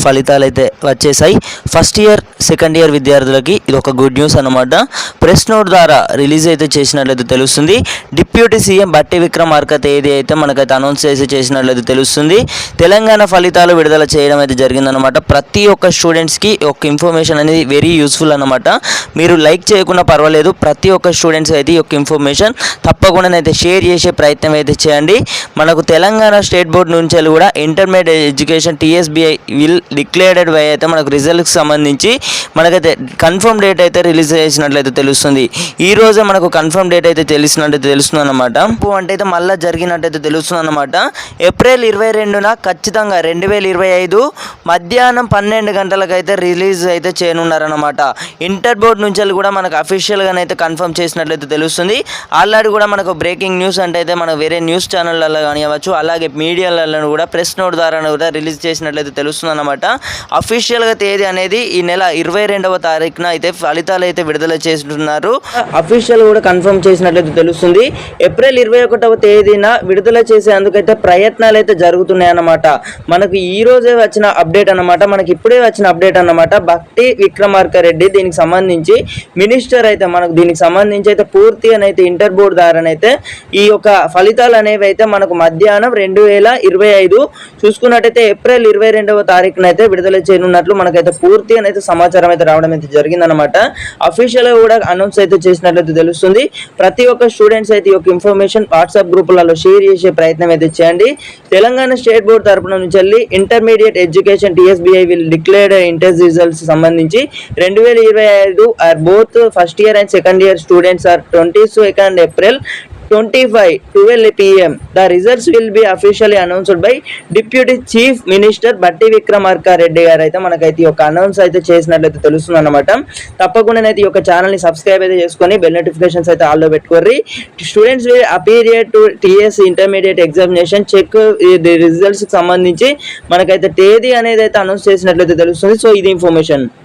ఫలితాలు అయితే వచ్చేసాయి. ఫస్ట్ ఇయర్ సెకండ్ ఇయర్ విద్యార్థులకి ఇది ఒక గుడ్ న్యూస్ అన్నమాట. ప్రెస్ నోట్ ద్వారా రిలీజ్ అయితే చేసినట్లయితే తెలుస్తుంది. డిప్యూటీ సీఎం బట్టి విక్రమార్క తేదీ అయితే మనకైతే అనౌన్స్ చేసినట్లయితే తెలుస్తుంది. తెలంగాణ ఫలితాలు విడుదల చేయడం అయితే జరిగిందనమాట. ప్రతి ఒక్క స్టూడెంట్స్కి ఒక ఇన్ఫర్మేషన్ అనేది వెరీ యూస్ఫుల్ అనమాట. మీరు లైక్ చేయకుండా పర్వాలేదు, ప్రతి ఒక్క స్టూడెంట్స్ అయితే ఈ యొక్క ఇన్ఫర్మేషన్ తప్పకుండా అయితే షేర్ చేసే ప్రయత్నం అయితే చేయండి. మనకు తెలంగాణ స్టేట్ బోర్డు నుంచి కూడా intermediate education TSBI will declared by అయితే మనకు రిజల్ట్కి సంబంధించి మనకైతే కన్ఫర్మ్ డేట్ అయితే రిలీజ్ చేసినట్లయితే తెలుస్తుంది. ఈ రోజే మనకు కన్ఫర్మ్ డేట్ అయితే తెలుస్తుంది అన్నమాట. అంటే అయితే మళ్ళీ జరిగినట్టయితే తెలుస్తుంది అన్నమాట. ఏప్రిల్ 22న ఖచ్చితంగా 2025 మధ్యాహ్నం 12 గంటలకు అయితే రిలీజ్ అయితే చేయనున్నారన్నమాట. ఇంటర్ బోర్డు నుంచి కూడా మనకు అఫీషియల్గానైతే కన్ఫర్మ్ చేసినట్లయితే తెలుస్తుంది. ఆల్రెడీ కూడా మనకు బ్రేకింగ్ న్యూస్ అంటే అయితే మనకు వేరే న్యూస్ ఛానళ్ళలో కానివ్వచ్చు, అలాగే మీడియాలలో కూడా ప్రెస్ నోట్ ద్వారా కూడా రిలీజ్ చేసినట్లయితే తెలుస్తుంది అన్నమాట. అఫీషియల్గా తేదీ అనేది ఈ నెల 22వ తారీఖున అయితే ఫలితాలు అయితే విడుదల చేస్తున్నారు. అఫీషియల్ కూడా కన్ఫర్మ్ చేసినట్లయితే తెలుస్తుంది. ఏప్రిల్ 21వ తేదీన విడుదల చేసేందుకైతే ప్రయత్నాలు అయితే జరుగుతున్నాయి అన్నమాట. మనకు ఈ రోజే వచ్చిన అప్డేట్ అన్నమాట. మనకి ఇప్పుడే వచ్చిన అప్డేట్ అన్నమాట. బట్టి విక్రమార్క రెడ్డి దీనికి సంబంధించి మినిస్టర్ అయితే మనకు దీనికి సంబంధించి అయితే పూర్తిగానైతే ఇంటర్ బోర్డు ద్వారానైతే ఈ యొక్క ఫలితాలు అనేవి అయితే మనకు మధ్యాహ్నం 2025 చూసుకున్నట్టయితే ఏప్రిల్ 22వ తారీఖున అయితే విడుదల చేయనున్నట్లు మనకైతే పూర్తి అయితే సమాచారం అయితే రావడం అయితే జరిగిందనమాట. అఫీషియల్ గా కూడా అనౌన్స్ అయితే చేసినట్లయితే తెలుస్తుంది. ప్రతి ఒక్క స్టూడెంట్స్ అయితే ఈ యొక్క ఇన్ఫర్మేషన్ వాట్సాప్ గ్రూపులలో షేర్ చేసే ప్రయత్నం అయితే చేయండి. తెలంగాణ స్టేట్ బోర్డు తరపున నుంచి వెళ్ళి intermediate education TSBI will declared inter results సంబంధించి 2025 or both first year and second year students or 22nd April 12 PM. The results will be officially announced by Deputy Chief Minister బట్టి విక్రమార్క రెడ్డి గారు అయితే మనకైతే ఈ యొక్క అనౌన్స్ అయితే చేసినట్లయితే తెలుస్తుంది అన్నమాట. తప్పకుండా అయితే ఈ యొక్క ఛానల్ని సబ్స్క్రైబ్ అయితే చేసుకొని బెల్ నోటిఫికేషన్స్ అయితే ఆల్లో పెట్టుకోర్రి. Students will appear to TS intermediate examination check the రిజల్ట్స్కి సంబంధించి మనకైతే తేదీ అనేది అయితే అనౌన్స్ చేసినట్లయితే తెలుస్తుంది. సో ఇది ఇన్ఫర్మేషన్.